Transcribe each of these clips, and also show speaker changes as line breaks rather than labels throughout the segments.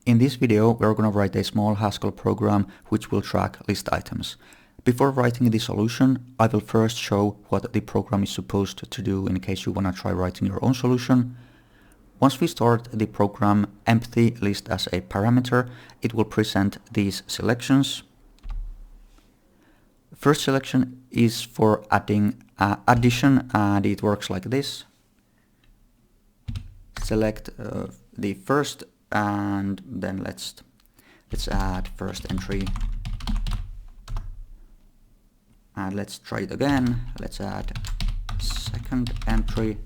In this video, we're going to write a small Haskell program which will track list items. Before writing the solution, I will first show what the program is supposed to do in case you want to try writing your own solution. Once we start the program empty list as a parameter, it will present these selections. First selection is for adding addition, and it works like this. Select the first, and then let's add first entry, and let's try it again. Let's add second entry.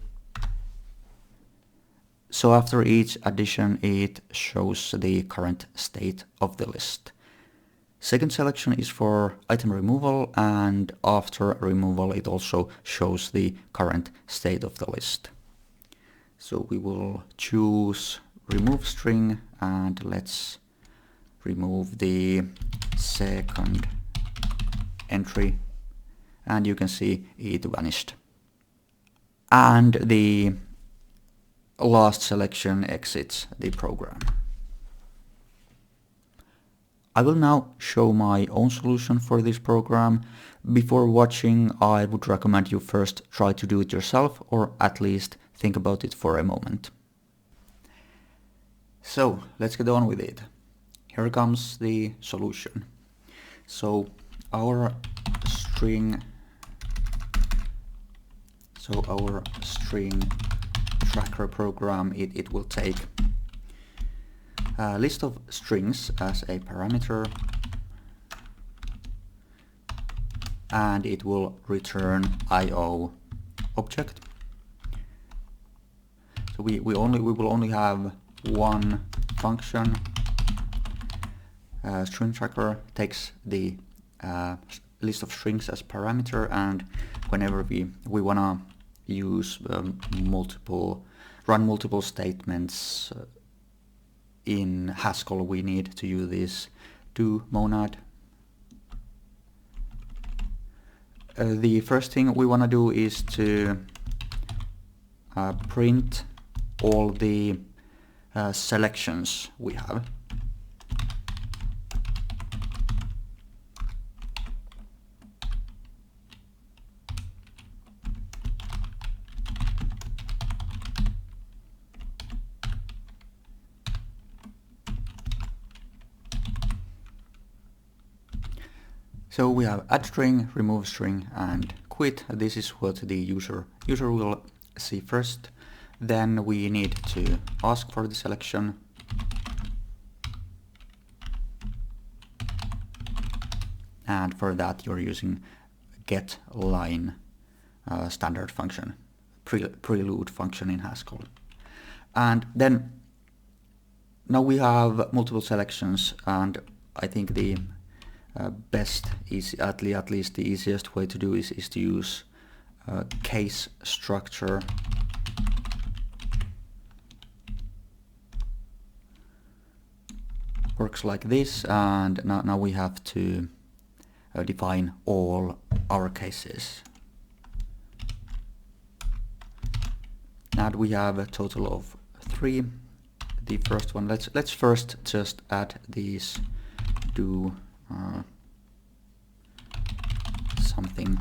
So after each addition, it shows the current state of the list. Second selection is for item removal, and after removal it also shows the current state of the list. So we will choose remove string, and let's remove the second entry, and you can see it vanished. And the last selection exits the program. I will now show my own solution for this program. Before watching, I would recommend you first try to do it yourself, or at least think about it for a moment. So let's get on with it. Here comes the solution. So our string tracker program, it will take a list of strings as a parameter, and it will return IO object. So we will only have one function. String tracker takes the list of strings as parameter, and whenever we wanna use run multiple statements in Haskell, we need to use this do monad. The first thing we want to do is to print all the selections we have. So we have add string, remove string, and quit. This is what the user will see first. Then we need to ask for the selection. And for that you're using get line standard function, prelude function in Haskell. And then now we have multiple selections, and I think the best is at least the easiest way to do is to use case structure. Works like this, and now we have to define all our cases. And we have a total of 3. The first one, let's first just add these do something.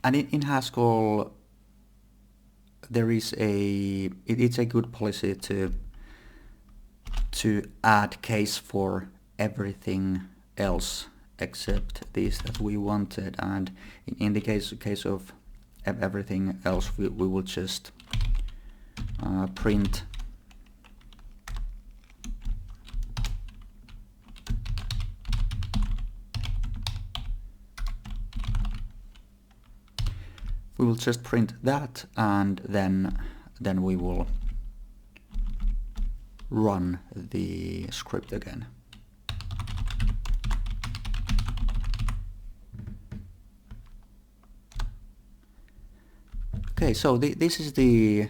And in Haskell there is it's a good policy to add case for everything else except this that we wanted, and in the case of everything else we will just print that, and then we will run the script again. Okay, so this is the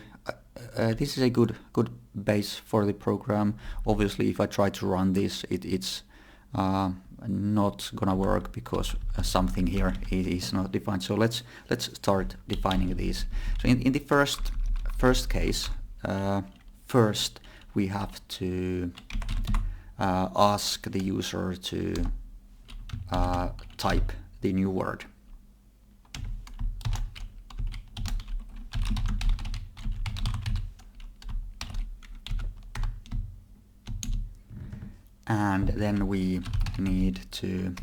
this is a good base for the program. Obviously, if I try to run this, it's not gonna work because something here is not defined. So let's start defining these. So in the first case, first we have to ask the user to type the new word. And then we need to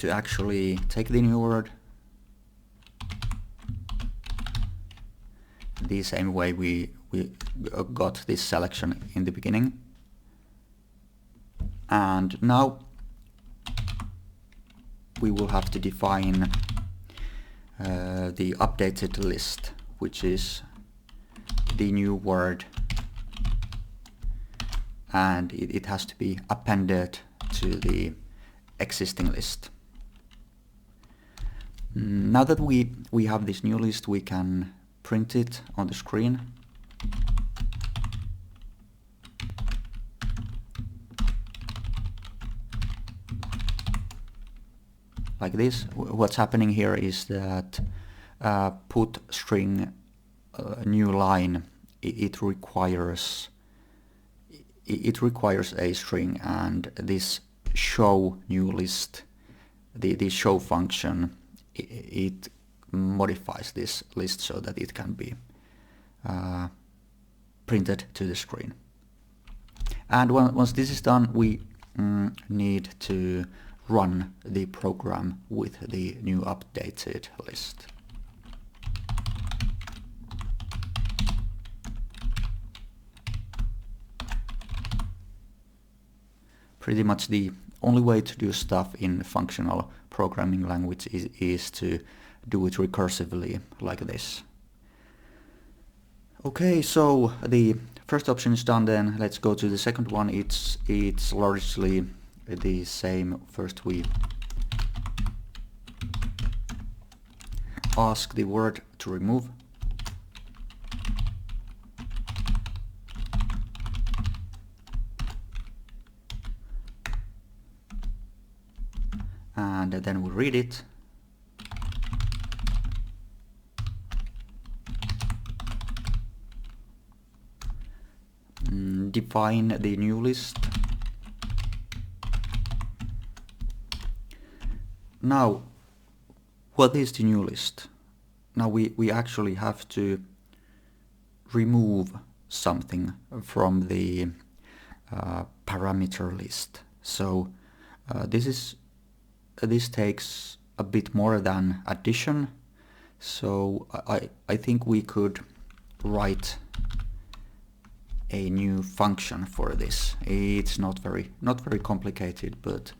actually take the new word the same way we got this selection in the beginning. And now we will have to define the updated list, which is the new word, and it has to be appended to the existing list. Now that we have this new list, we can print it on the screen. Like this. What's happening here is that put string new line, it requires a string, and this show new list, the show function, it modifies this list so that it can be printed to the screen. And once this is done, we need to run the program with the new updated list. Pretty much the only way to do stuff in functional programming language is to do it recursively like this. Okay, so the first option is done. Then let's go to the second one. It's largely the same. First we ask the word to remove. And then we read it. Define the new list. Now, what is the new list? Now we actually have to remove something from the parameter list. So this takes a bit more than addition. So I think we could write a new function for this. It's not very complicated, but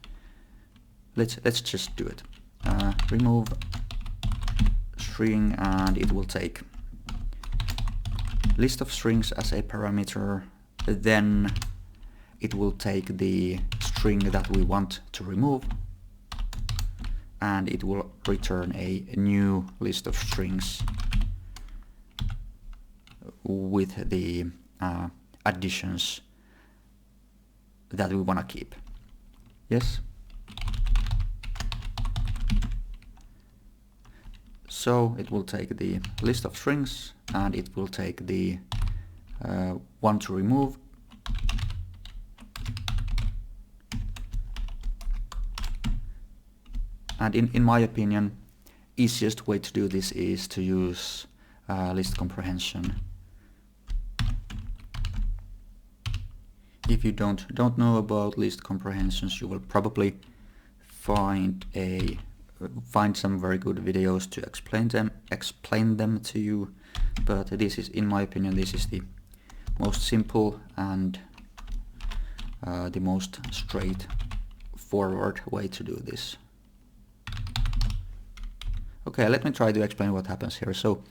let's just do it. Remove string, and it will take list of strings as a parameter. Then it will take the string that we want to remove, and it will return a new list of strings with the additions that we want to keep. Yes? So it will take the list of strings, and it will take the one to remove, and in my opinion, easiest way to do this is to use list comprehension. If you don't know about list comprehensions, you will probably find some very good videos to explain them to you. But this is, in my opinion, this is the most simple and the most straightforward way to do this. Okay, let me try to explain what happens here. So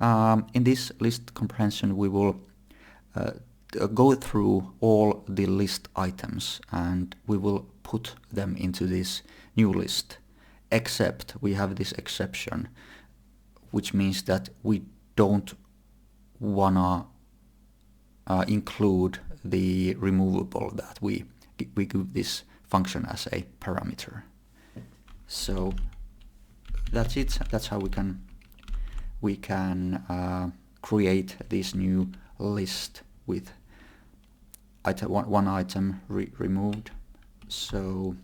in this list comprehension, we will go through all the list items, and we will put them into this new list, except we have this exception, which means that we don't wanna include the removable that we give this function as a parameter. So that's it. That's how we can create this new list with one item removed. So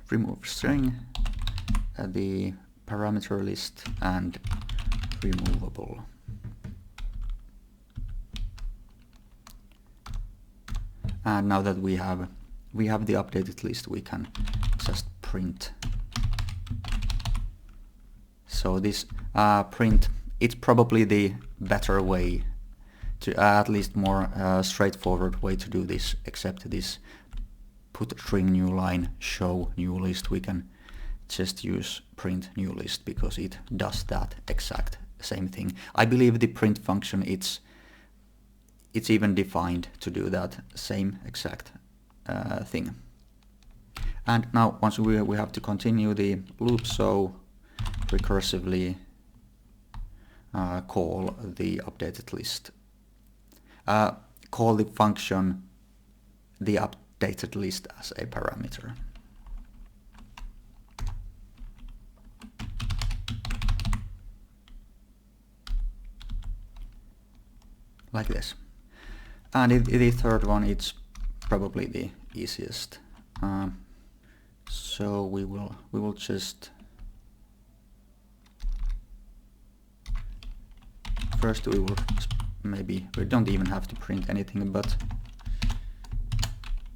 remove string, the parameter list, and removable. And now that we have the updated list, we can just print. So this print, it's probably the better way to, at least more straightforward way to do this, except this put string new line show new list. We can just use print new list because it does that exact same thing. I believe the print function, it's even defined to do that same exact thing. And now once we have to continue the loop, so recursively call the updated list. Call the function the updated list as a parameter. Like this. And the third one, it's probably the easiest. So we will just first we don't even have to print anything, but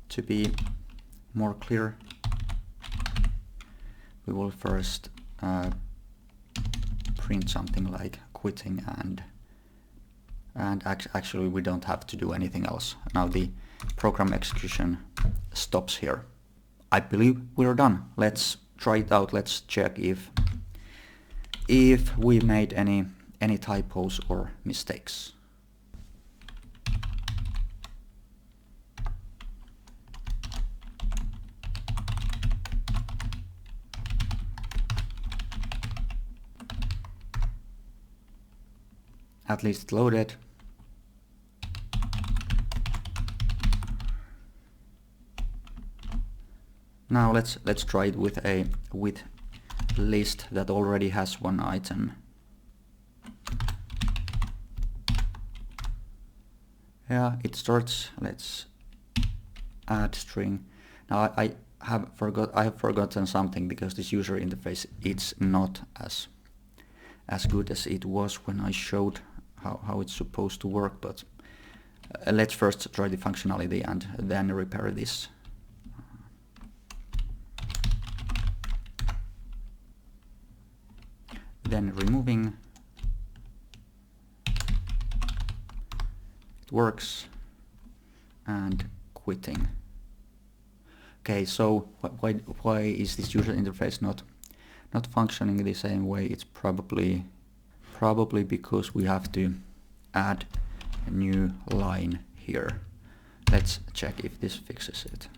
to be more clear, we will first print something like quitting, and actually we don't have to do anything else. Now the program execution stops here. I believe we're done. Let's try it out. Let's check if we made any typos or mistakes. At least it loaded. Now let's try it with a list that already has one item. Yeah, it starts. Let's add string. Now I have forgotten something, because this user interface, it's not as good as it was when I showed how it's supposed to work. But let's first try the functionality and then repair this. Then removing, it works, and quitting. Okay, so why is this user interface not functioning the same way? It's probably because we have to add a new line here. Let's check if this fixes it.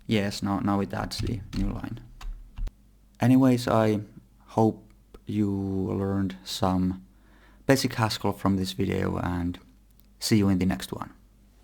Yes, now it adds the new line. Anyways, I hope you learned some basic Haskell from this video, and see you in the next one.